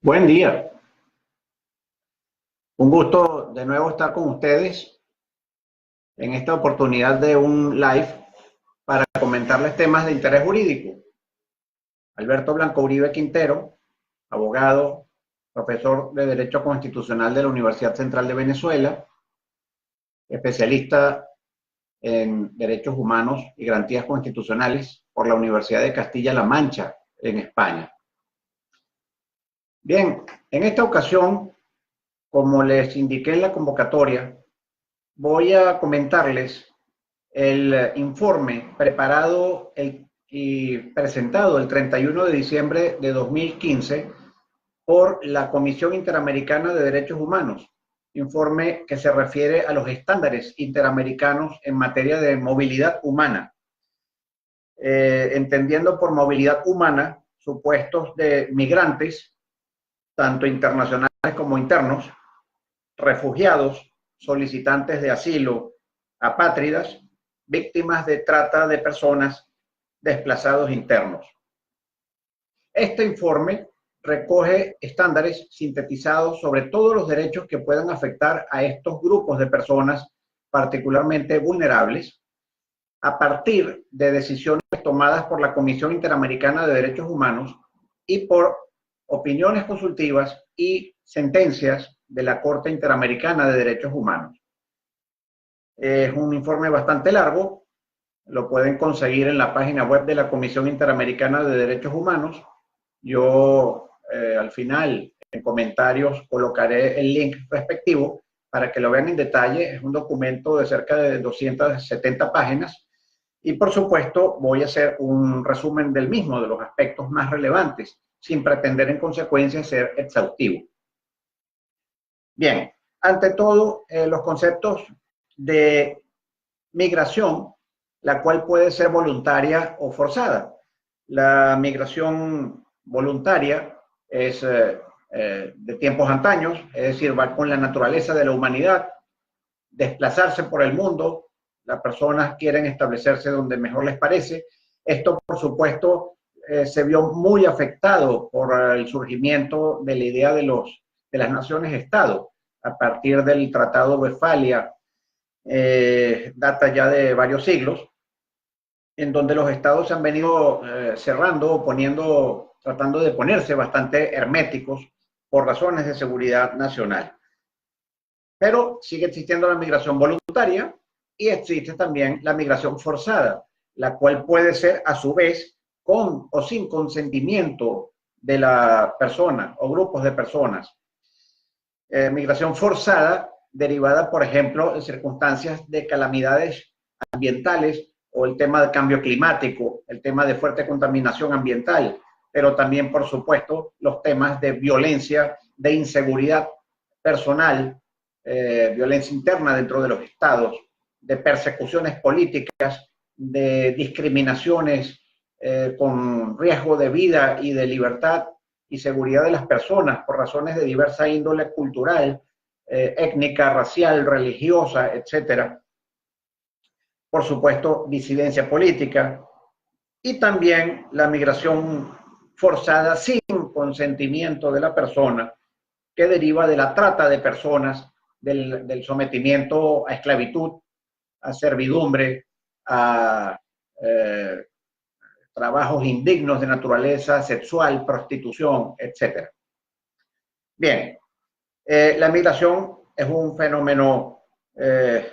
Buen día, un gusto de nuevo estar con ustedes en esta oportunidad de un live para comentarles temas de interés jurídico. Alberto Blanco Uribe Quintero, abogado, profesor de Derecho Constitucional de la Universidad Central de Venezuela, especialista en Derechos Humanos y Garantías Constitucionales por la Universidad de Castilla-La Mancha en España. Bien, en esta ocasión, como les indiqué en la convocatoria, voy a comentarles el informe preparado y presentado el 31 de diciembre de 2015 por la Comisión Interamericana de Derechos Humanos, informe que se refiere a los estándares interamericanos en materia de movilidad humana, entendiendo por movilidad humana supuestos de migrantes, tanto internacionales como internos, refugiados, solicitantes de asilo, apátridas, víctimas de trata de personas, desplazados internos. Este informe recoge estándares sintetizados sobre todos los derechos que puedan afectar a estos grupos de personas particularmente vulnerables a partir de decisiones tomadas por la Comisión Interamericana de Derechos Humanos y por opiniones consultivas y sentencias de la Corte Interamericana de Derechos Humanos. Es un informe bastante largo, lo pueden conseguir en la página web de la Comisión Interamericana de Derechos Humanos. Yo al final, en comentarios, colocaré el link respectivo para que lo vean en detalle. Es un documento de cerca de 270 páginas y, por supuesto, voy a hacer un resumen del mismo, de los aspectos más relevantes, sin pretender en consecuencia ser exhaustivo. Bien, ante todo, los conceptos de migración, la cual puede ser voluntaria o forzada. La migración voluntaria es de tiempos antaños, es decir, va con la naturaleza de la humanidad, desplazarse por el mundo, las personas quieren establecerse donde mejor les parece. Esto, por supuesto, se vio muy afectado por el surgimiento de la idea de las naciones-estado a partir del Tratado de Westfalia, data ya de varios siglos, en donde los estados se han venido cerrando, tratando de ponerse bastante herméticos por razones de seguridad nacional. Pero sigue existiendo la migración voluntaria y existe también la migración forzada, la cual puede ser a su vez con o sin consentimiento de la persona o grupos de personas. Migración forzada derivada, por ejemplo, de circunstancias de calamidades ambientales o el tema del cambio climático, el tema de fuerte contaminación ambiental, pero también, por supuesto, los temas de violencia, de inseguridad personal, violencia interna dentro de los estados, de persecuciones políticas, de discriminaciones con riesgo de vida y de libertad y seguridad de las personas por razones de diversa índole cultural, étnica, racial, religiosa, etcétera. Por supuesto, disidencia política y también la migración forzada sin consentimiento de la persona, que deriva de la trata de personas, del sometimiento a esclavitud, a servidumbre, a trabajos indignos de naturaleza sexual, prostitución, etc. Bien, la migración es un fenómeno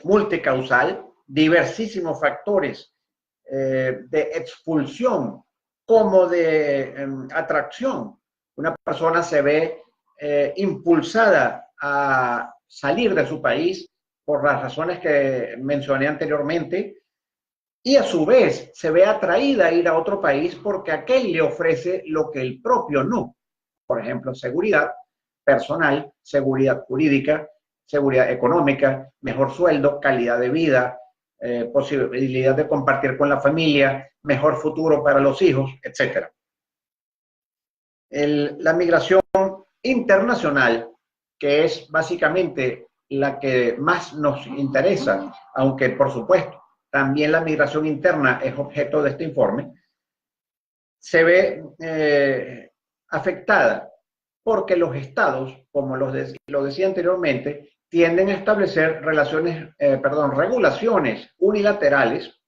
multicausal, diversísimos factores de expulsión como de atracción. Una persona se ve impulsada a salir de su país por las razones que mencioné anteriormente y a su vez se ve atraída a ir a otro país porque aquel le ofrece lo que el propio no. Por ejemplo, seguridad personal, seguridad jurídica, seguridad económica, mejor sueldo, calidad de vida, posibilidad de compartir con la familia, mejor futuro para los hijos, etc. La migración internacional, que es básicamente la que más nos interesa, aunque por supuesto también la migración interna es objeto de este informe, se ve afectada porque los estados, como lo decía anteriormente, tienden a establecer regulaciones unilaterales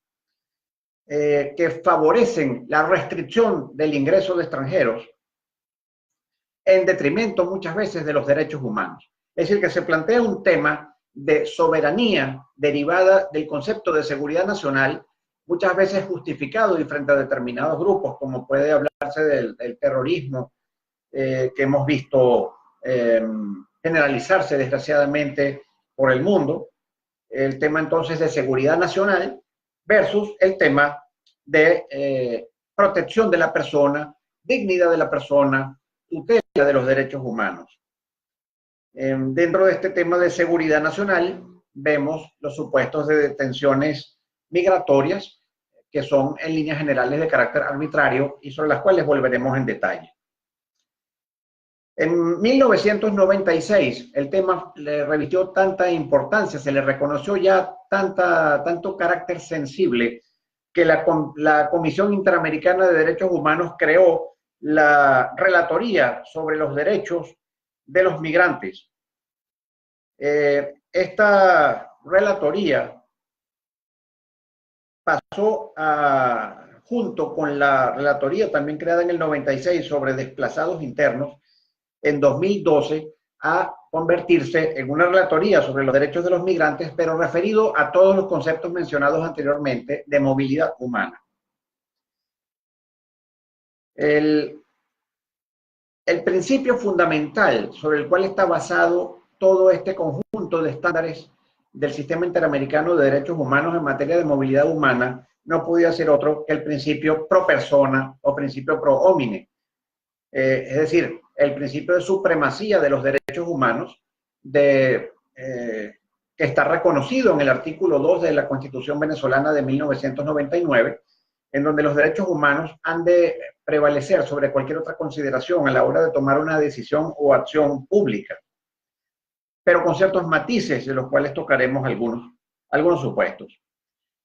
que favorecen la restricción del ingreso de extranjeros en detrimento muchas veces de los derechos humanos. Es decir, que se plantea un tema de soberanía derivada del concepto de seguridad nacional, muchas veces justificado y frente a determinados grupos, como puede hablarse del terrorismo que hemos visto generalizarse desgraciadamente por el mundo, el tema entonces de seguridad nacional versus el tema de protección de la persona, dignidad de la persona, tutela de los derechos humanos. Dentro de este tema de seguridad nacional vemos los supuestos de detenciones migratorias que son en líneas generales de carácter arbitrario y sobre las cuales volveremos en detalle. En 1996 el tema le revistió tanta importancia, se le reconoció ya tanto carácter sensible que la Comisión Interamericana de Derechos Humanos creó la Relatoría sobre los Derechos de los Migrantes. Esta relatoría pasó junto con la relatoría también creada en el 96 sobre desplazados internos, en 2012 a convertirse en una relatoría sobre los derechos de los migrantes, pero referido a todos los conceptos mencionados anteriormente de movilidad humana. El principio fundamental sobre el cual está basado todo este conjunto de estándares del Sistema Interamericano de Derechos Humanos en materia de movilidad humana no podía ser otro que el principio pro persona o principio pro homine. Es decir, el principio de supremacía de los derechos humanos que está reconocido en el artículo 2 de la Constitución venezolana de 1999, en donde los derechos humanos han de prevalecer sobre cualquier otra consideración a la hora de tomar una decisión o acción pública, pero con ciertos matices de los cuales tocaremos algunos supuestos.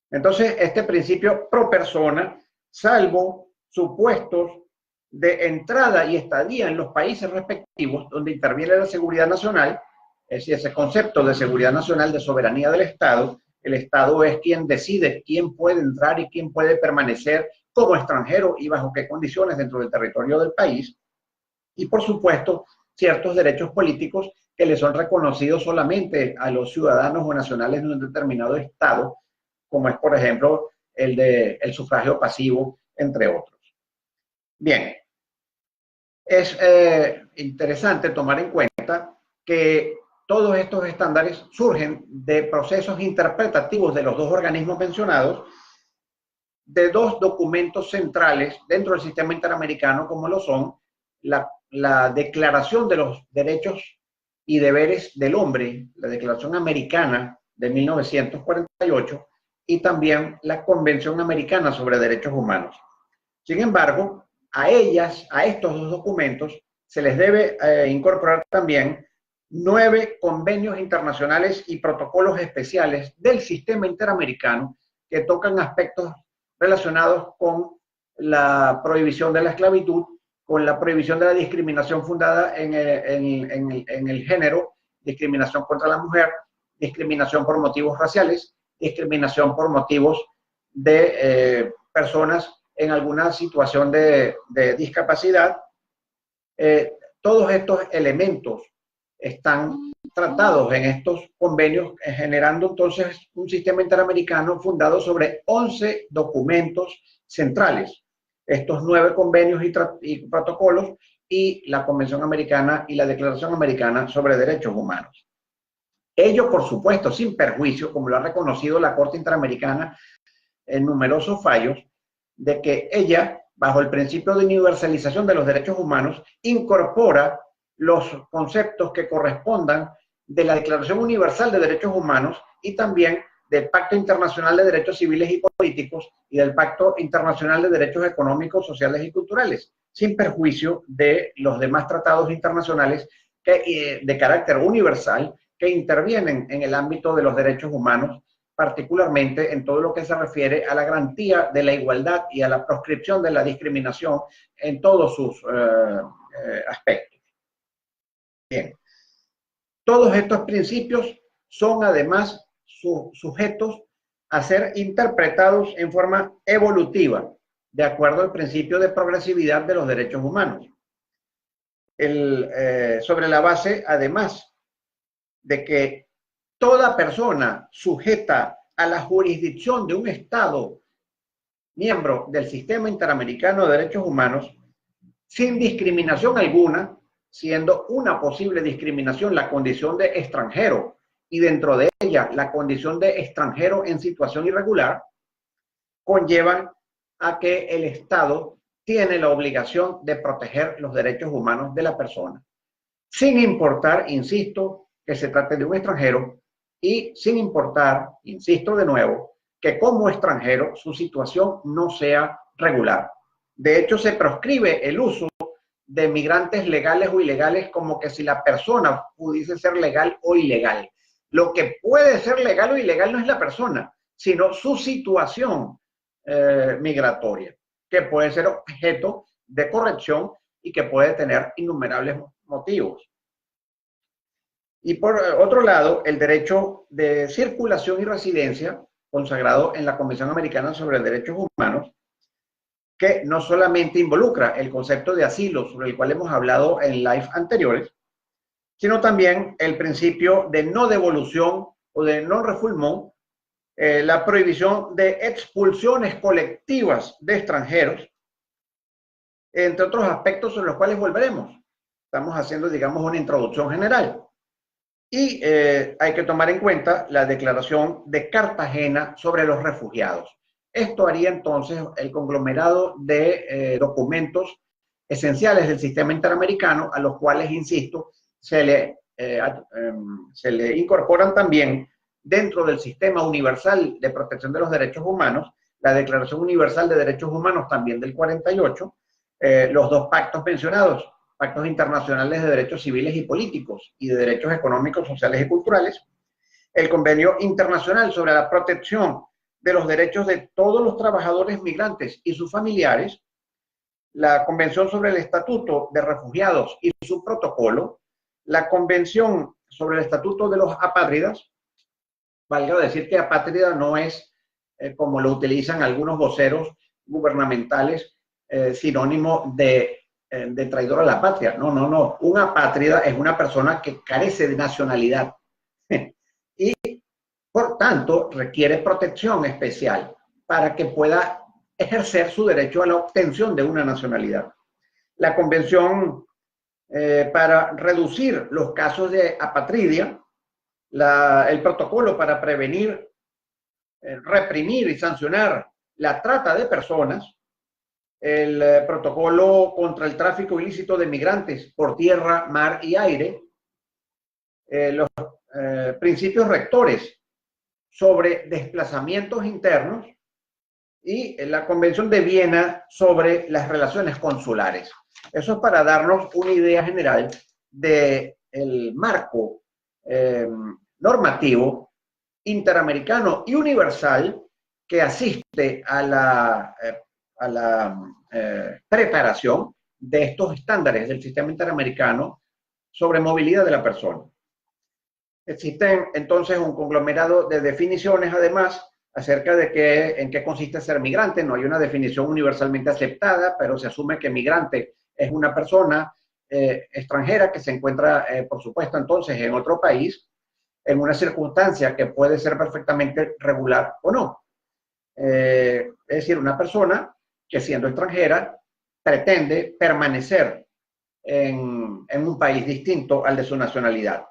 Entonces, este principio pro persona, salvo supuestos de entrada y estadía en los países respectivos donde interviene la seguridad nacional, es decir, ese concepto de seguridad nacional, de soberanía del Estado, el Estado es quien decide quién puede entrar y quién puede permanecer como extranjero y bajo qué condiciones dentro del territorio del país, y por supuesto ciertos derechos políticos que le son reconocidos solamente a los ciudadanos o nacionales de un determinado Estado, como es por ejemplo el sufragio pasivo, entre otros. Bien, es interesante tomar en cuenta que todos estos estándares surgen de procesos interpretativos de los dos organismos mencionados, de dos documentos centrales dentro del sistema interamericano, como lo son la Declaración de los Derechos y Deberes del Hombre, la Declaración Americana de 1948, y también la Convención Americana sobre Derechos Humanos. Sin embargo, a estos dos documentos, se les debe incorporar también 9 convenios internacionales y protocolos especiales del sistema interamericano que tocan aspectos relacionados con la prohibición de la esclavitud, con la prohibición de la discriminación fundada en el género, discriminación contra la mujer, discriminación por motivos raciales, discriminación por motivos de personas en alguna situación de discapacidad. Todos estos elementos están tratados en estos convenios, generando entonces un sistema interamericano fundado sobre 11 documentos centrales. Estos 9 convenios y protocolos y la Convención Americana y la Declaración Americana sobre Derechos Humanos. Ello, por supuesto, sin perjuicio, como lo ha reconocido la Corte Interamericana en numerosos fallos, de que ella, bajo el principio de universalización de los derechos humanos, incorpora los conceptos que correspondan de la Declaración Universal de Derechos Humanos y también del Pacto Internacional de Derechos Civiles y Políticos y del Pacto Internacional de Derechos Económicos, Sociales y Culturales, sin perjuicio de los demás tratados internacionales de carácter universal que intervienen en el ámbito de los derechos humanos, particularmente en todo lo que se refiere a la garantía de la igualdad y a la proscripción de la discriminación en todos sus aspectos. Bien, todos estos principios son además sujetos a ser interpretados en forma evolutiva, de acuerdo al principio de progresividad de los derechos humanos. Sobre la base, además, de que toda persona sujeta a la jurisdicción de un Estado miembro del Sistema Interamericano de Derechos Humanos, sin discriminación alguna, siendo una posible discriminación la condición de extranjero y dentro de ella la condición de extranjero en situación irregular, conllevan a que el Estado tiene la obligación de proteger los derechos humanos de la persona, sin importar, insisto, que se trate de un extranjero y sin importar, insisto de nuevo, que como extranjero su situación no sea regular. De hecho, se proscribe el uso de migrantes legales o ilegales como que si la persona pudiese ser legal o ilegal. Lo que puede ser legal o ilegal no es la persona, sino su situación migratoria, que puede ser objeto de corrección y que puede tener innumerables motivos. Y por otro lado, el derecho de circulación y residencia, consagrado en la Convención Americana sobre Derechos Humanos, que no solamente involucra el concepto de asilo, sobre el cual hemos hablado en live anteriores, sino también el principio de no devolución o de non-refoulement, la prohibición de expulsiones colectivas de extranjeros, entre otros aspectos sobre los cuales volveremos. Estamos haciendo, digamos, una introducción general. Y hay que tomar en cuenta la Declaración de Cartagena sobre los refugiados. Esto haría entonces el conglomerado de documentos esenciales del sistema interamericano, a los cuales, insisto, se le incorporan también dentro del Sistema Universal de Protección de los Derechos Humanos, la Declaración Universal de Derechos Humanos también del 48, los dos pactos mencionados, pactos internacionales de derechos civiles y políticos y de derechos económicos, sociales y culturales, el Convenio Internacional sobre la Protección de los Derechos de todos los trabajadores migrantes y sus familiares, la Convención sobre el Estatuto de Refugiados y su protocolo, la Convención sobre el Estatuto de los Apátridas. Valga decir que apátrida no es, como lo utilizan algunos voceros gubernamentales, sinónimo de traidor a la patria. No, no, no. Un apátrida es una persona que carece de nacionalidad y, por tanto, requiere protección especial para que pueda ejercer su derecho a la obtención de una nacionalidad. La Convención para reducir los casos de apatridia, el protocolo para prevenir, reprimir y sancionar la trata de personas, el protocolo contra el tráfico ilícito de migrantes por tierra, mar y aire, los principios rectores sobre desplazamientos internos y la Convención de Viena sobre las relaciones consulares. Eso es para darnos una idea general del marco normativo interamericano y universal que asiste a la preparación de estos estándares del sistema interamericano sobre movilidad de la persona. Existen entonces un conglomerado de definiciones, además, acerca de en qué consiste ser migrante. No hay una definición universalmente aceptada, pero se asume que migrante es una persona extranjera que se encuentra, por supuesto, entonces en otro país, en una circunstancia que puede ser perfectamente regular o no. Es decir, una persona que siendo extranjera pretende permanecer en un país distinto al de su nacionalidad.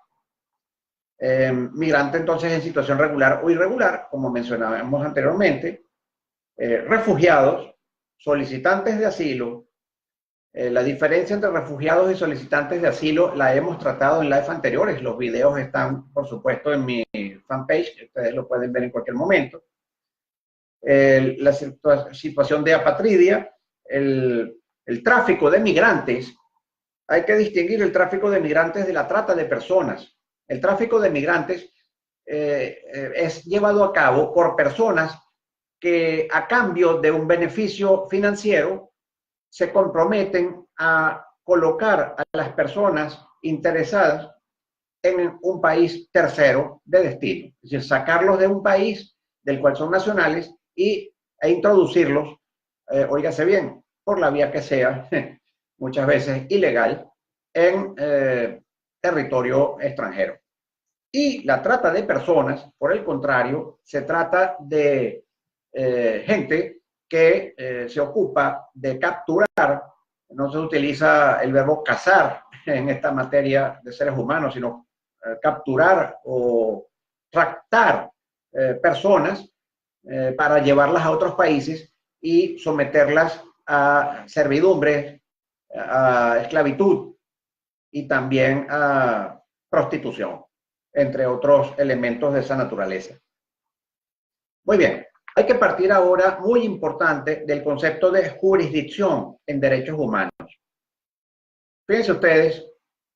Migrante entonces en situación regular o irregular, como mencionábamos anteriormente, refugiados, solicitantes de asilo. La diferencia entre refugiados y solicitantes de asilo la hemos tratado en live anteriores. Los videos están, por supuesto, en mi fanpage, que ustedes lo pueden ver en cualquier momento. La situación de apatridia, el tráfico de migrantes. Hay que distinguir el tráfico de migrantes de la trata de personas. El tráfico de migrantes es llevado a cabo por personas que a cambio de un beneficio financiero se comprometen a colocar a las personas interesadas en un país tercero de destino. Es decir, sacarlos de un país del cual son nacionales e introducirlos, óigase bien, por la vía que sea, muchas veces ilegal, en territorio extranjero. Y la trata de personas, por el contrario, se trata de gente que se ocupa de capturar. No se utiliza el verbo cazar en esta materia de seres humanos, sino capturar o raptar personas para llevarlas a otros países y someterlas a servidumbre, a esclavitud y también a prostitución, entre otros elementos de esa naturaleza. Muy bien, hay que partir ahora, muy importante, del concepto de jurisdicción en derechos humanos. Fíjense ustedes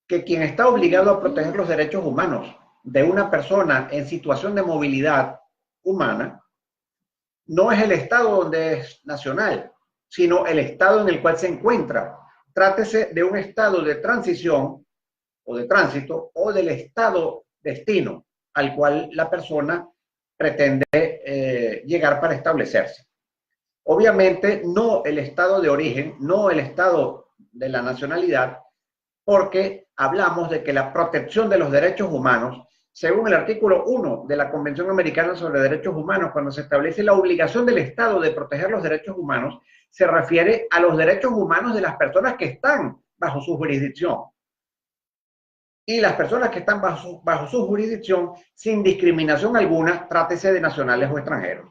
que quien está obligado a proteger los derechos humanos de una persona en situación de movilidad humana no es el Estado donde es nacional, sino el Estado en el cual se encuentra. Trátese de un estado de transición o de tránsito o del estado destino al cual la persona pretende llegar para establecerse. Obviamente no el estado de origen, no el estado de la nacionalidad, porque hablamos de que la protección de los derechos humanos, según el artículo 1 de la Convención Americana sobre Derechos Humanos, cuando se establece la obligación del Estado de proteger los derechos humanos, se refiere a los derechos humanos de las personas que están bajo su jurisdicción. Y las personas que están bajo su jurisdicción, sin discriminación alguna, trátese de nacionales o extranjeros.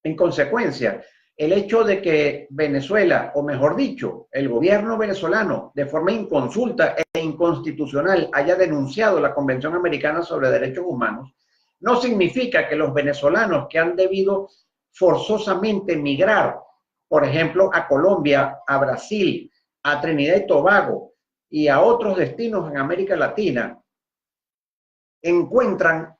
En consecuencia, el hecho de que Venezuela, o mejor dicho, el gobierno venezolano, de forma inconsulta e inconstitucional, haya denunciado la Convención Americana sobre Derechos Humanos, no significa que los venezolanos que han debido forzosamente migrar, por ejemplo, a Colombia, a Brasil, a Trinidad y Tobago y a otros destinos en América Latina, encuentran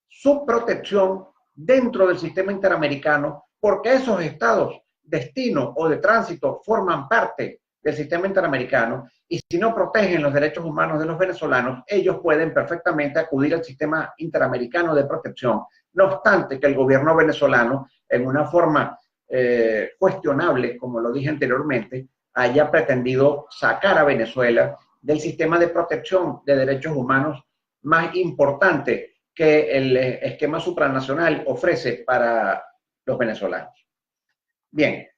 su protección dentro del sistema interamericano, porque esos estados, destino o de tránsito, forman parte del sistema interamericano, y si no protegen los derechos humanos de los venezolanos, ellos pueden perfectamente acudir al sistema interamericano de protección. No obstante que el gobierno venezolano, en una forma cuestionable, como lo dije anteriormente, haya pretendido sacar a Venezuela del sistema de protección de derechos humanos más importante que el esquema supranacional ofrece para los venezolanos. Bien,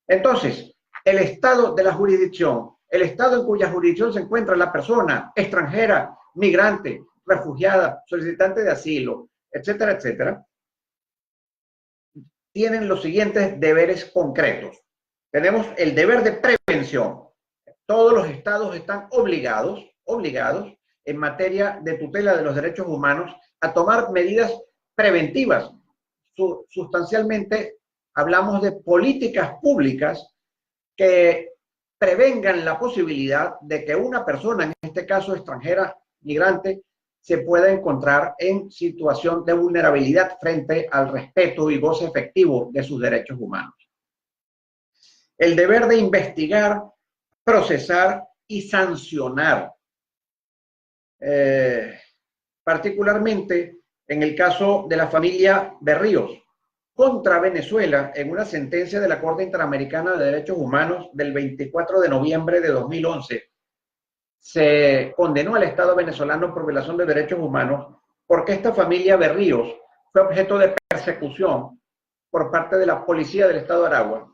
entonces, el estado de la jurisdicción, el estado en cuya jurisdicción se encuentra la persona extranjera, migrante, refugiada, solicitante de asilo, etcétera, etcétera, tienen los siguientes deberes concretos. Tenemos el deber de prevención. Todos los estados están obligados en materia de tutela de los derechos humanos a tomar medidas preventivas. Sustancialmente hablamos de políticas públicas que prevengan la posibilidad de que una persona, en este caso extranjera, migrante, se pueda encontrar en situación de vulnerabilidad frente al respeto y goce efectivo de sus derechos humanos. El deber de investigar, procesar y sancionar. Particularmente en el caso de la familia Berríos contra Venezuela, en una sentencia de la Corte Interamericana de Derechos Humanos del 24 de noviembre de 2011, se condenó al Estado venezolano por violación de derechos humanos porque esta familia Berríos fue objeto de persecución por parte de la policía del Estado de Aragua.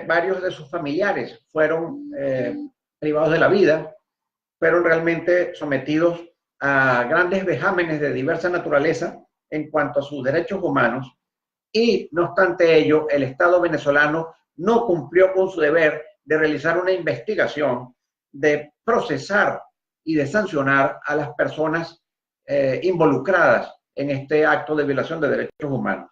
Varios de sus familiares fueron privados de la vida, fueron realmente sometidos a grandes vejámenes de diversa naturaleza en cuanto a sus derechos humanos, y no obstante ello, el Estado venezolano no cumplió con su deber de realizar una investigación, de procesar y de sancionar a las personas involucradas en este acto de violación de derechos humanos.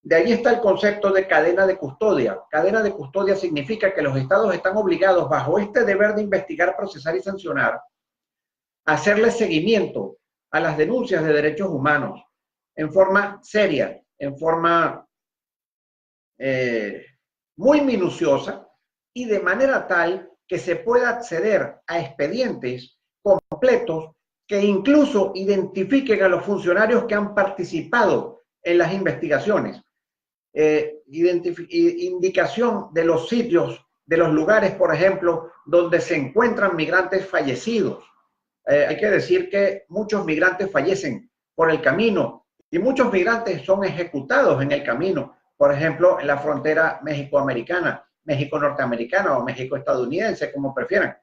De ahí está el concepto de cadena de custodia. Cadena de custodia significa que los estados están obligados, bajo este deber de investigar, procesar y sancionar, a hacerle seguimiento a las denuncias de derechos humanos en forma seria, en forma muy minuciosa, y de manera tal que se pueda acceder a expedientes completos que incluso identifiquen a los funcionarios que han participado en las investigaciones. Indicación de los sitios, de los lugares, por ejemplo, donde se encuentran migrantes fallecidos. Hay que decir que muchos migrantes fallecen por el camino y muchos migrantes son ejecutados en el camino, por ejemplo, en la frontera México-americana, México-norteamericana o México-estadounidense, como prefieran.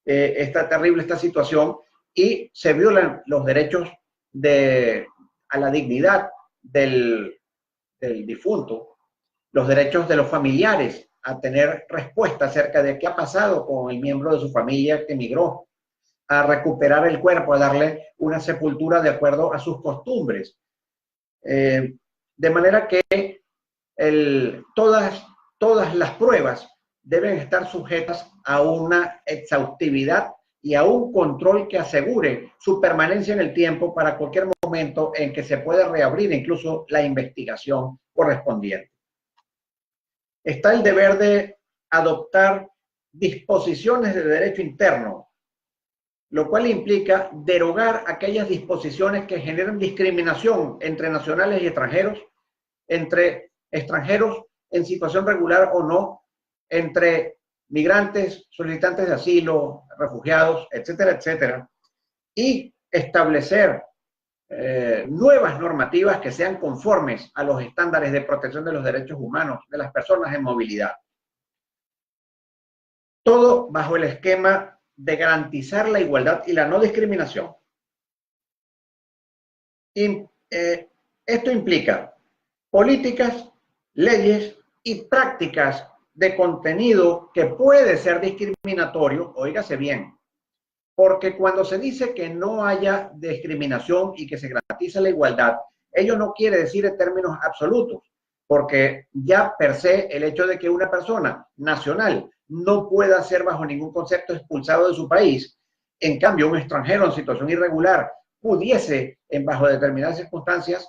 Está terrible esta situación y se violan los derechos a la dignidad del difunto, los derechos de los familiares a tener respuesta acerca de qué ha pasado con el miembro de su familia que emigró, a recuperar el cuerpo, a darle una sepultura de acuerdo a sus costumbres. De manera que todas las pruebas deben estar sujetas a una exhaustividad y a un control que asegure su permanencia en el tiempo para cualquier momento en que se pueda reabrir incluso la investigación correspondiente. Está el deber de adoptar disposiciones de derecho interno, lo cual implica derogar aquellas disposiciones que generan discriminación entre nacionales y extranjeros, entre extranjeros en situación regular o no, entre migrantes, solicitantes de asilo, refugiados, etcétera, etcétera, y establecer nuevas normativas que sean conformes a los estándares de protección de los derechos humanos de las personas en movilidad. Todo bajo el esquema de garantizar la igualdad y la no discriminación. Esto implica políticas, leyes y prácticas de contenido que puede ser discriminatorio, óigase bien, porque cuando se dice que no haya discriminación y que se garantiza la igualdad, ello no quiere decir en términos absolutos, porque ya per se el hecho de que una persona nacional no pueda ser bajo ningún concepto expulsado de su país, en cambio un extranjero en situación irregular pudiese, bajo determinadas circunstancias,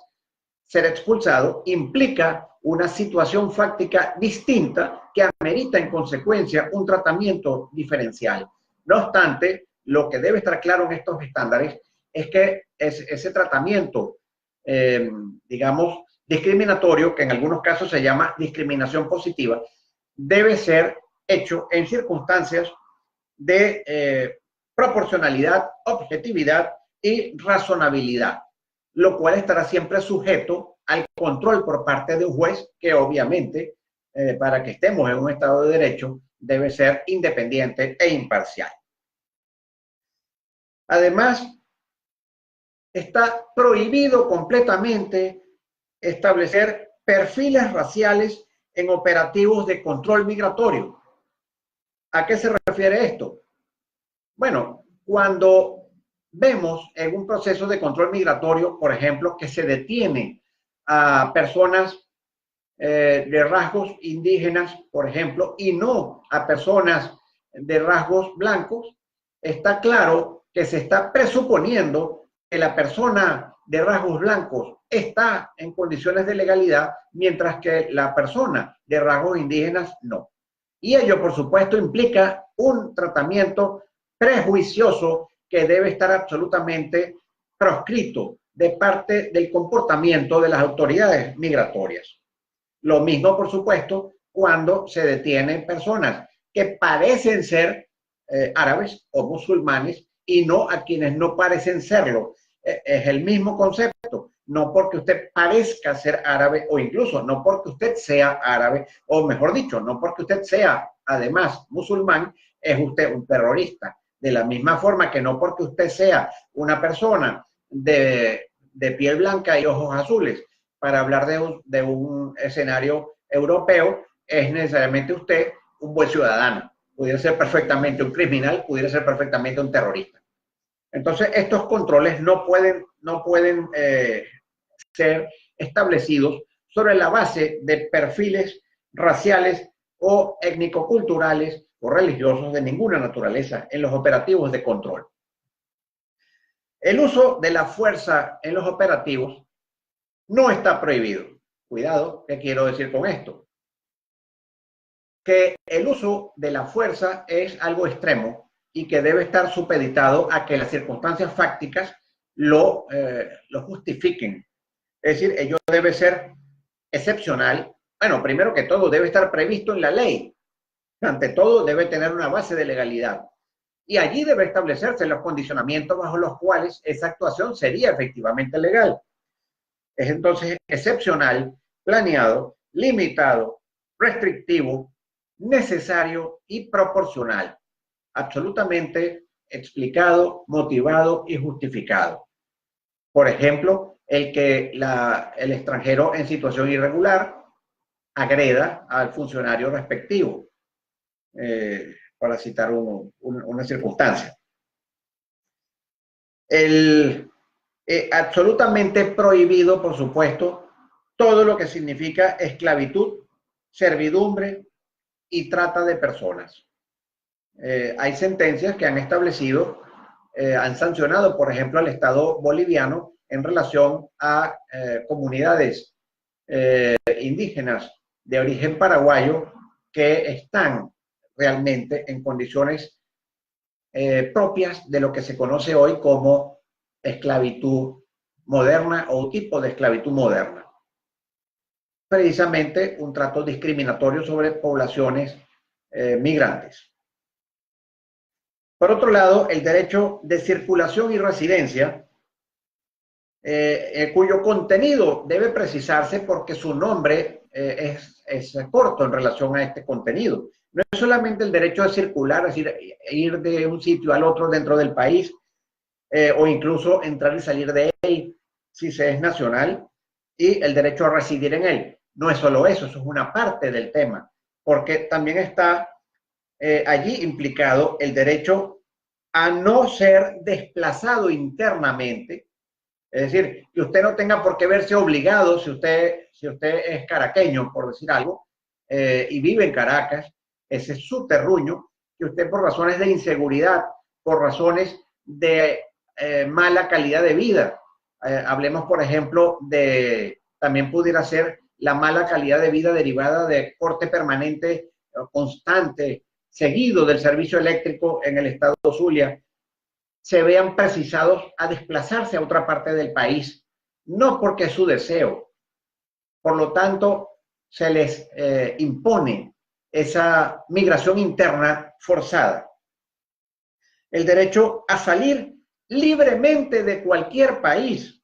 ser expulsado, implica una situación fáctica distinta que amerita en consecuencia un tratamiento diferencial. No obstante, lo que debe estar claro en estos estándares es que ese tratamiento, digamos, discriminatorio, que en algunos casos se llama discriminación positiva, debe ser hecho en circunstancias de proporcionalidad, objetividad y razonabilidad, lo cual estará siempre sujeto al control por parte de un juez que obviamente, para que estemos en un Estado de Derecho, debe ser independiente e imparcial. Además, está prohibido completamente establecer perfiles raciales en operativos de control migratorio. ¿A qué se refiere esto? Bueno, cuando vemos en un proceso de control migratorio, por ejemplo, que se detiene a personas de rasgos indígenas, por ejemplo, y no a personas de rasgos blancos, está claro que se está presuponiendo que la persona de rasgos blancos está en condiciones de legalidad, mientras que la persona de rasgos indígenas no. Y ello, por supuesto, implica un tratamiento prejuicioso que debe estar absolutamente proscrito de parte del comportamiento de las autoridades migratorias. Lo mismo, por supuesto, cuando se detienen personas que parecen ser árabes o musulmanes y no a quienes no parecen serlo. Es el mismo concepto. No porque usted parezca ser árabe o incluso no porque usted sea árabe, o mejor dicho, no porque usted sea además musulmán, es usted un terrorista. De la misma forma que no porque usted sea una persona de piel blanca y ojos azules, para hablar de un escenario europeo, es necesariamente usted un buen ciudadano. Pudiera ser perfectamente un criminal, pudiera ser perfectamente un terrorista. Entonces, estos controles no pueden ser establecidos sobre la base de perfiles raciales o étnico-culturales o religiosos de ninguna naturaleza en los operativos de control. El uso de la fuerza en los operativos no está prohibido. Cuidado, ¿qué quiero decir con esto? que el uso de la fuerza es algo extremo y que debe estar supeditado a que las circunstancias fácticas lo justifiquen. Es decir, ello debe ser excepcional. Bueno, primero que todo, debe estar previsto en la ley. Ante todo, debe tener una base de legalidad. Y allí debe establecerse los condicionamientos bajo los cuales esa actuación sería efectivamente legal. Es entonces excepcional, planeado, limitado, restrictivo, necesario y proporcional. Absolutamente explicado, motivado y justificado. Por ejemplo, el que el extranjero en situación irregular agreda al funcionario respectivo, para citar una circunstancia. Absolutamente prohibido, por supuesto, todo lo que significa esclavitud, servidumbre y trata de personas. Hay sentencias que han establecido, han sancionado, por ejemplo, al Estado boliviano en relación a comunidades indígenas de origen paraguayo que están realmente en condiciones propias de lo que se conoce hoy como esclavitud moderna o un tipo de esclavitud moderna. Precisamente un trato discriminatorio sobre poblaciones migrantes. Por otro lado, el derecho de circulación y residencia, cuyo contenido debe precisarse porque su nombre es corto en relación a este contenido. No es solamente el derecho de circular, es decir, ir de un sitio al otro dentro del país, o incluso entrar y salir de él si se es nacional, y el derecho a residir en él. No es solo eso, eso es una parte del tema, porque también está allí implicado el derecho a no ser desplazado internamente, es decir, que usted no tenga por qué verse obligado, si usted es caraqueño, por decir algo, y vive en Caracas, ese es su terruño, que usted por razones de inseguridad, por razones de mala calidad de vida, hablemos por ejemplo también pudiera ser la mala calidad de vida derivada de corte permanente, constante, seguido del servicio eléctrico en el estado Zulia, se vean precisados a desplazarse a otra parte del país, no porque es su deseo. Por lo tanto, se les impone esa migración interna forzada. El derecho a salir libremente de cualquier país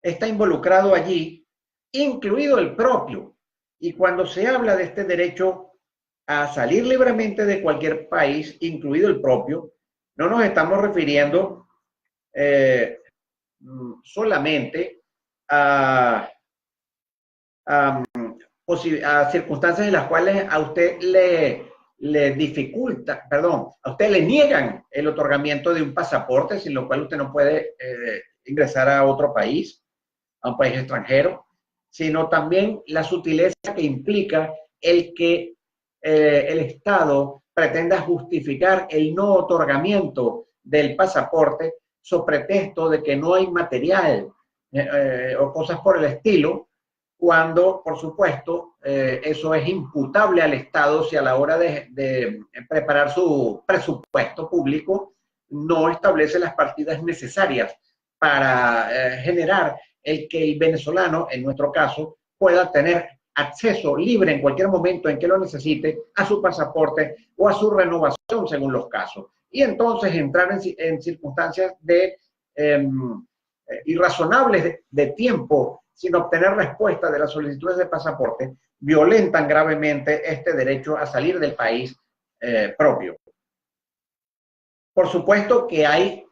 está involucrado allí, incluido el propio. Y cuando se habla de este derecho a salir libremente de cualquier país, incluido el propio, no nos estamos refiriendo solamente a circunstancias en las cuales a usted le dificulta, perdón, a usted le niegan el otorgamiento de un pasaporte, sin lo cual usted no puede ingresar a otro país, a un país extranjero, sino también la sutileza que implica el que el Estado pretenda justificar el no otorgamiento del pasaporte sobre pretexto de que no hay material o cosas por el estilo, cuando, por supuesto, eso es imputable al Estado si a la hora de preparar su presupuesto público no establece las partidas necesarias para generar el que el venezolano, en nuestro caso, pueda tener acceso libre en cualquier momento en que lo necesite a su pasaporte o a su renovación según los casos. Y entonces entrar en circunstancias de irrazonables de tiempo sin obtener respuesta de las solicitudes de pasaporte, violentan gravemente este derecho a salir del país propio. Por supuesto que hay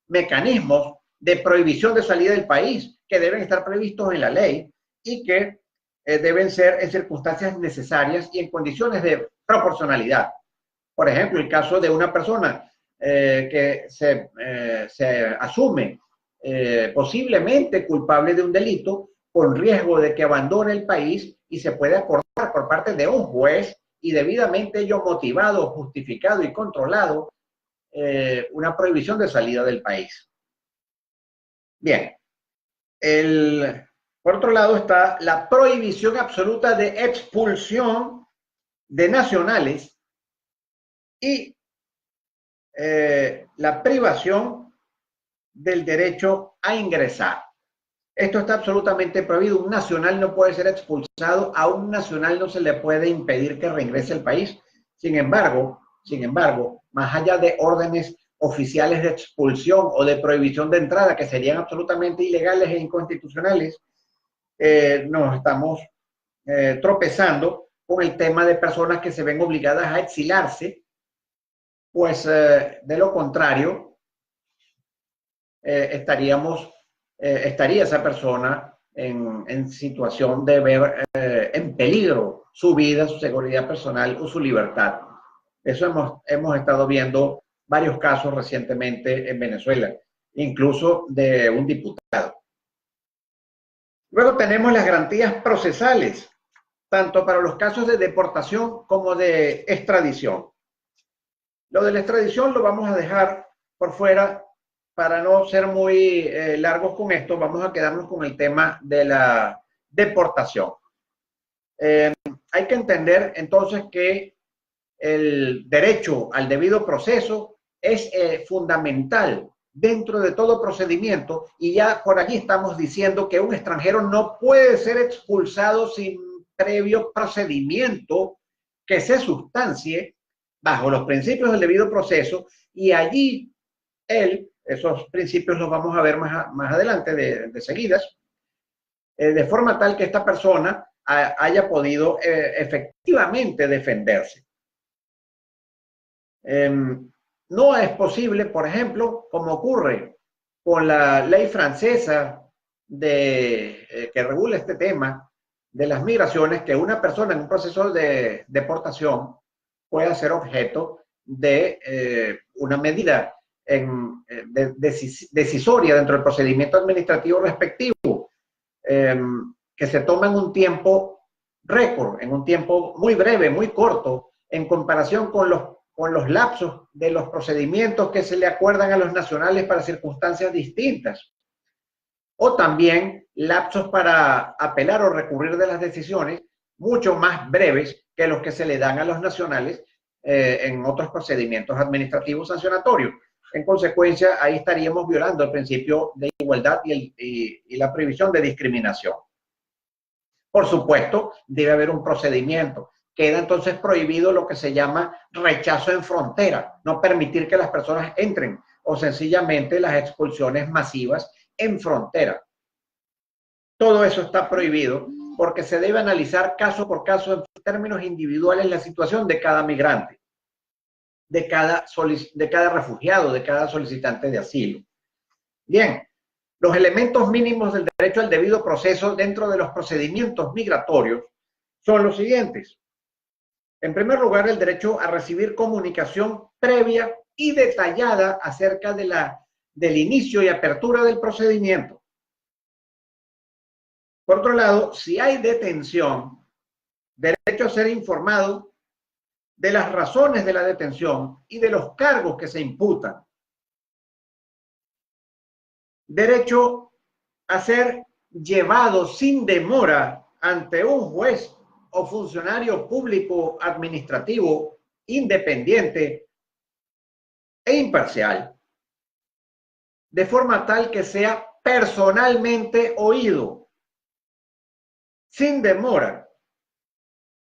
mecanismos de prohibición de salida del país que deben estar previstos en la ley y que deben ser en circunstancias necesarias y en condiciones de proporcionalidad. Por ejemplo, el caso de una persona que se asume posiblemente culpable de un delito con riesgo de que abandone el país y se puede acordar por parte de un juez y debidamente ello motivado, justificado y controlado una prohibición de salida del país. Bien, por otro lado está la prohibición absoluta de expulsión de nacionales y la privación del derecho a ingresar. Esto está absolutamente prohibido. Un nacional no puede ser expulsado, a un nacional no se le puede impedir que reingrese al país. Sin embargo, más allá de órdenes oficiales de expulsión o de prohibición de entrada, que serían absolutamente ilegales e inconstitucionales, nos estamos tropezando con el tema de personas que se ven obligadas a exilarse, pues de lo contrario, estaría esa persona en situación de ver en peligro su vida, su seguridad personal o su libertad. Eso hemos estado viendo varios casos recientemente en Venezuela, incluso de un diputado. Luego tenemos las garantías procesales, tanto para los casos de deportación como de extradición. Lo de la extradición lo vamos a dejar por fuera para no ser muy largos con esto. Vamos a quedarnos con el tema de la deportación. Hay que entender entonces que el derecho al debido proceso es fundamental dentro de todo procedimiento, y ya por allí estamos diciendo que un extranjero no puede ser expulsado sin previo procedimiento que se sustancie bajo los principios del debido proceso, y allí esos principios los vamos a ver más adelante de seguidas, de forma tal que esta persona haya podido efectivamente defenderse. No es posible, por ejemplo, como ocurre con la ley francesa que regula este tema de las migraciones, que una persona en un proceso de deportación pueda ser objeto de una medida decisoria dentro del procedimiento administrativo respectivo, que se toma en un tiempo récord, en un tiempo muy breve, muy corto, en comparación con los lapsos de los procedimientos que se le acuerdan a los nacionales para circunstancias distintas, o también lapsos para apelar o recurrir de las decisiones mucho más breves que los que se le dan a los nacionales en otros procedimientos administrativos sancionatorios. En consecuencia, ahí estaríamos violando el principio de igualdad y la prohibición de discriminación. Por supuesto, debe haber un procedimiento. Queda entonces prohibido lo que se llama rechazo en frontera, no permitir que las personas entren, o sencillamente las expulsiones masivas en frontera. Todo eso está prohibido porque se debe analizar caso por caso en términos individuales la situación de cada migrante, de cada refugiado, de cada solicitante de asilo. Bien, los elementos mínimos del derecho al debido proceso dentro de los procedimientos migratorios son los siguientes. En primer lugar, el derecho a recibir comunicación previa y detallada acerca del inicio y apertura del procedimiento. Por otro lado, si hay detención, derecho a ser informado de las razones de la detención y de los cargos que se imputan. Derecho a ser llevado sin demora ante un juez o funcionario público administrativo independiente e imparcial, de forma tal que sea personalmente oído, sin demora,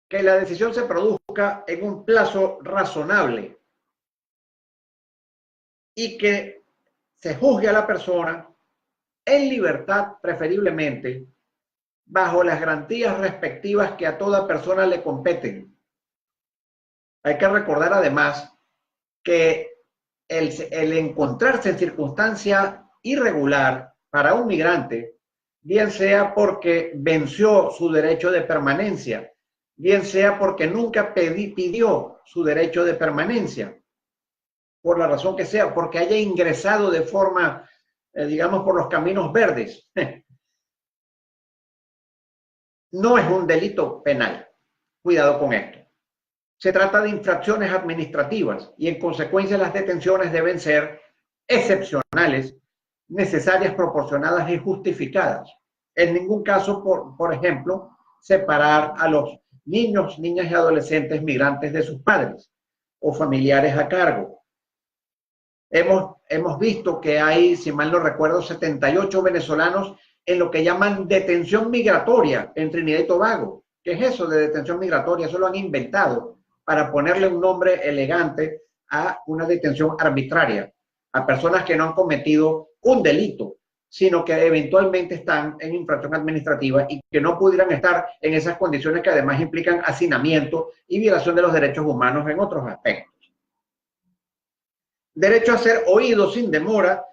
que la decisión se produzca en un plazo razonable y que se juzgue a la persona en libertad, preferiblemente, bajo las garantías respectivas que a toda persona le competen. Hay que recordar además que el encontrarse en circunstancia irregular para un migrante, bien sea porque venció su derecho de permanencia, bien sea porque nunca pidió su derecho de permanencia, por la razón que sea, porque haya ingresado de forma, digamos, por los caminos verdes, no es un delito penal. Cuidado con esto. Se trata de infracciones administrativas y en consecuencia las detenciones deben ser excepcionales, necesarias, proporcionadas y justificadas. En ningún caso, por ejemplo, separar a los niños, niñas y adolescentes migrantes de sus padres o familiares a cargo. Hemos visto que hay, si mal no recuerdo, 78 venezolanos en lo que llaman detención migratoria en Trinidad y Tobago. ¿Qué es eso de detención migratoria? Eso lo han inventado para ponerle un nombre elegante a una detención arbitraria, a personas que no han cometido un delito, sino que eventualmente están en infracción administrativa y que no pudieran estar en esas condiciones que además implican hacinamiento y violación de los derechos humanos en otros aspectos. Derecho a ser oído sin demora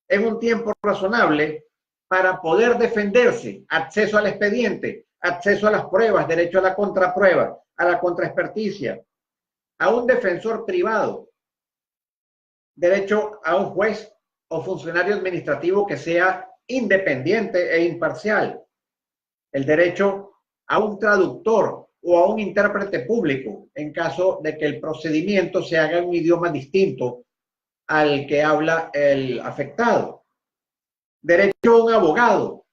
en un tiempo razonable para poder defenderse, acceso al expediente, acceso a las pruebas, derecho a la contraprueba, a la contraexperticia, a un defensor privado, derecho a un juez o funcionario administrativo que sea independiente e imparcial, el derecho a un traductor o a un intérprete público en caso de que el procedimiento se haga en un idioma distinto al que habla el afectado, derecho a un abogado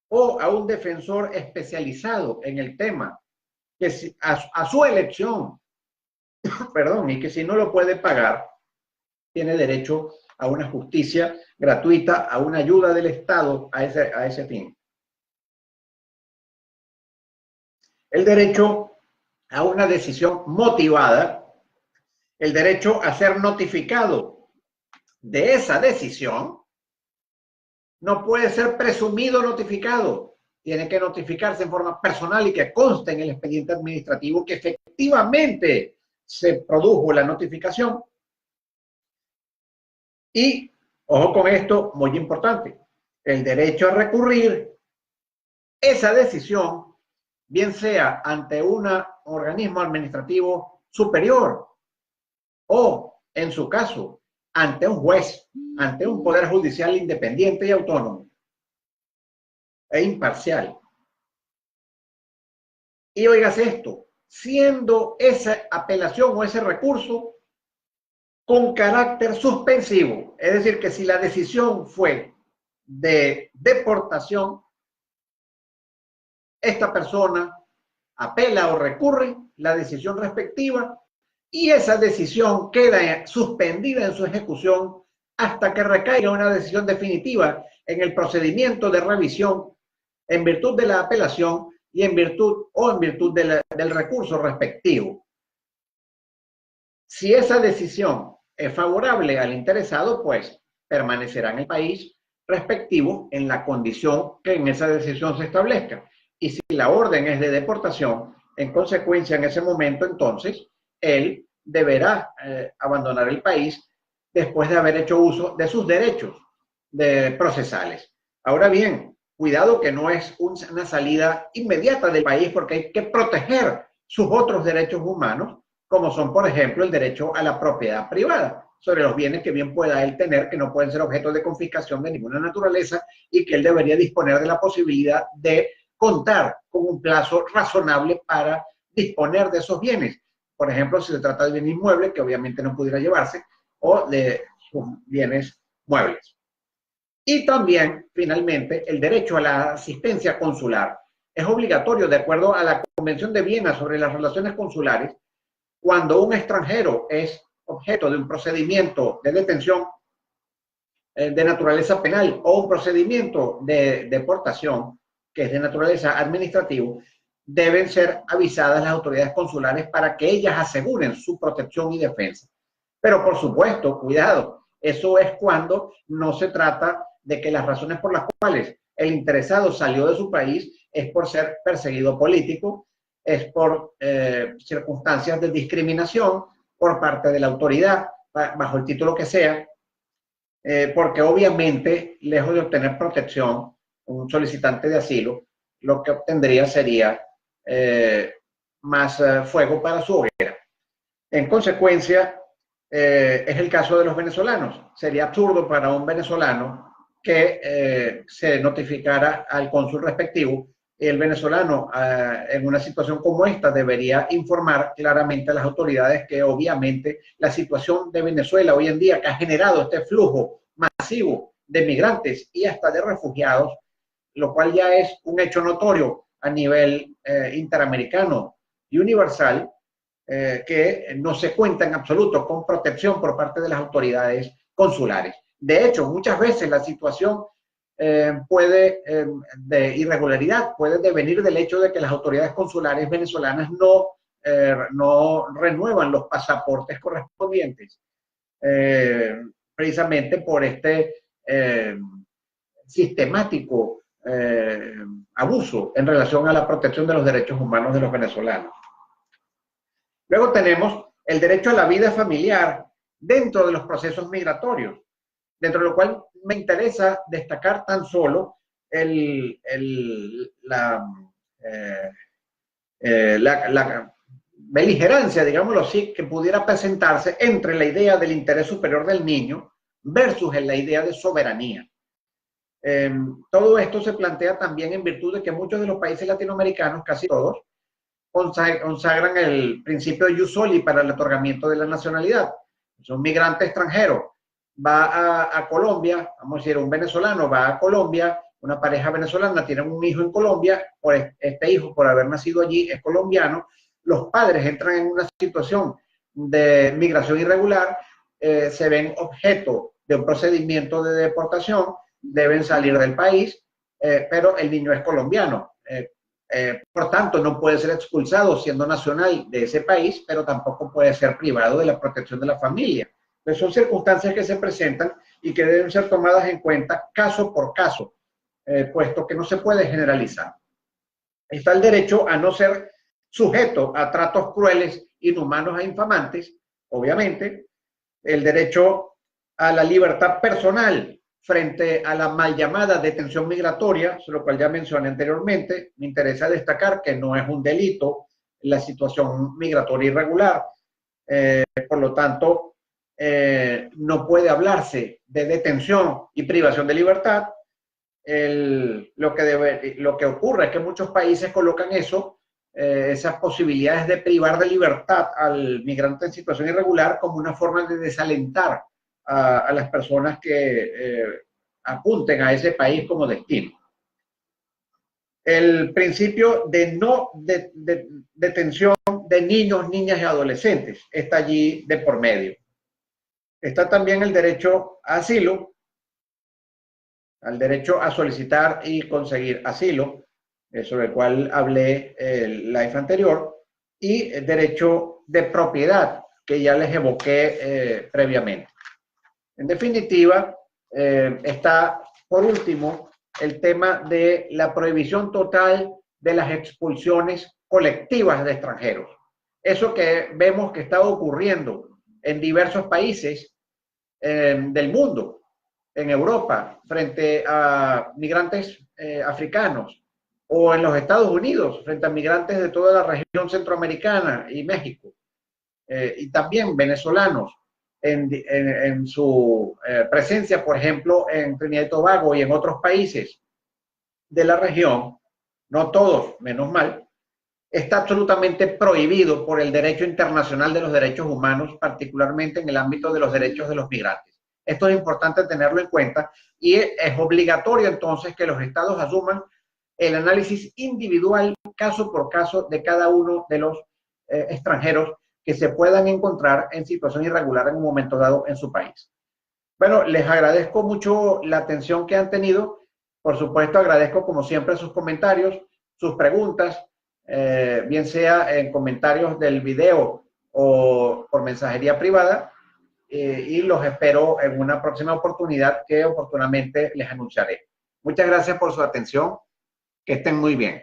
o a un defensor especializado en el tema, que a su elección, perdón, y que si no lo puede pagar, tiene derecho a una justicia gratuita, a una ayuda del Estado a ese fin. El derecho a una decisión motivada, el derecho a ser notificado de esa decisión, no puede ser presumido notificado, tiene que notificarse en forma personal y que conste en el expediente administrativo que efectivamente se produjo la notificación. Y, ojo con esto, muy importante, el derecho a recurrir esa decisión, bien sea ante un organismo administrativo superior o, en su caso, ante un juez, ante un poder judicial independiente y autónomo e imparcial. Y oigas esto, siendo esa apelación o ese recurso con carácter suspensivo, es decir, que si la decisión fue de deportación, esta persona apela o recurre la decisión respectiva y esa decisión queda suspendida en su ejecución hasta que recaiga una decisión definitiva en el procedimiento de revisión en virtud de la apelación y en virtud del recurso respectivo. Si esa decisión es favorable al interesado, pues permanecerá en el país respectivo en la condición que en esa decisión se establezca. Y si la orden es de deportación, en consecuencia, en ese momento, entonces, él deberá abandonar el país después de haber hecho uso de sus derechos procesales. Ahora bien, cuidado que no es una salida inmediata del país porque hay que proteger sus otros derechos humanos, como son, por ejemplo, el derecho a la propiedad privada sobre los bienes que bien pueda él tener, que no pueden ser objeto de confiscación de ninguna naturaleza y que él debería disponer de la posibilidad de contar con un plazo razonable para disponer de esos bienes. Por ejemplo, si se trata de bien inmueble, que obviamente no pudiera llevarse, o de sus bienes muebles. Y también, finalmente, el derecho a la asistencia consular. Es obligatorio, de acuerdo a la Convención de Viena sobre las relaciones consulares, cuando un extranjero es objeto de un procedimiento de detención de naturaleza penal o un procedimiento de deportación, que es de naturaleza administrativa, deben ser avisadas las autoridades consulares para que ellas aseguren su protección y defensa. Pero por supuesto, cuidado, eso es cuando no se trata de que las razones por las cuales el interesado salió de su país es por ser perseguido político, es por circunstancias de discriminación por parte de la autoridad, bajo el título que sea, porque obviamente, lejos de obtener protección, un solicitante de asilo, lo que obtendría sería más fuego para su hoguera. En consecuencia, es el caso de los venezolanos. Sería absurdo para un venezolano que se notificara al cónsul respectivo. El venezolano en una situación como esta debería informar claramente a las autoridades que obviamente la situación de Venezuela hoy en día, que ha generado este flujo masivo de migrantes y hasta de refugiados, lo cual ya es un hecho notorio a nivel interamericano, y universal que no se cuenta en absoluto con protección por parte de las autoridades consulares. De hecho, muchas veces la situación de irregularidad puede devenir del hecho de que las autoridades consulares venezolanas no renuevan los pasaportes correspondientes, precisamente por este sistemático abuso en relación a la protección de los derechos humanos de los venezolanos. Luego tenemos el derecho a la vida familiar dentro de los procesos migratorios, dentro de lo cual me interesa destacar tan solo la beligerancia, digámoslo así, que pudiera presentarse entre la idea del interés superior del niño versus la idea de soberanía. Todo esto se plantea también en virtud de que muchos de los países latinoamericanos, casi todos, consagran el principio de jus soli para el otorgamiento de la nacionalidad. Es un migrante extranjero, va a Colombia, vamos a decir, un venezolano va a Colombia, una pareja venezolana tiene un hijo en Colombia, este hijo, por haber nacido allí, es colombiano, los padres entran en una situación de migración irregular, se ven objeto de un procedimiento de deportación, deben salir del país, pero el niño es colombiano. Por tanto, no puede ser expulsado siendo nacional de ese país, pero tampoco puede ser privado de la protección de la familia. Entonces, son circunstancias que se presentan y que deben ser tomadas en cuenta caso por caso, puesto que no se puede generalizar. Está el derecho a no ser sujeto a tratos crueles, inhumanos e infamantes, obviamente. El derecho a la libertad personal frente a la mal llamada detención migratoria, lo cual ya mencioné anteriormente. Me interesa destacar que no es un delito la situación migratoria irregular. Por lo tanto, no puede hablarse de detención y privación de libertad. Lo que ocurre es que muchos países colocan esas posibilidades de privar de libertad al migrante en situación irregular como una forma de desalentar a las personas que apunten a ese país como destino. El principio de no detención de niños, niñas y adolescentes está allí de por medio. Está también el derecho a asilo, al derecho a solicitar y conseguir asilo, sobre el cual hablé el live anterior, y el derecho de propiedad, que ya les evoqué previamente. En definitiva, está por último el tema de la prohibición total de las expulsiones colectivas de extranjeros. Eso que vemos que está ocurriendo en diversos países del mundo, en Europa, frente a migrantes africanos, o en los Estados Unidos, frente a migrantes de toda la región centroamericana y México, y también venezolanos, en su presencia, por ejemplo, en Trinidad y Tobago y en otros países de la región, no todos, menos mal, está absolutamente prohibido por el derecho internacional de los derechos humanos, particularmente en el ámbito de los derechos de los migrantes. Esto es importante tenerlo en cuenta y es obligatorio entonces que los estados asuman el análisis individual, caso por caso, de cada uno de los extranjeros que se puedan encontrar en situación irregular en un momento dado en su país. Bueno, les agradezco mucho la atención que han tenido. Por supuesto, agradezco como siempre sus comentarios, sus preguntas, bien sea en comentarios del video o por mensajería privada, y los espero en una próxima oportunidad que oportunamente les anunciaré. Muchas gracias por su atención. Que estén muy bien.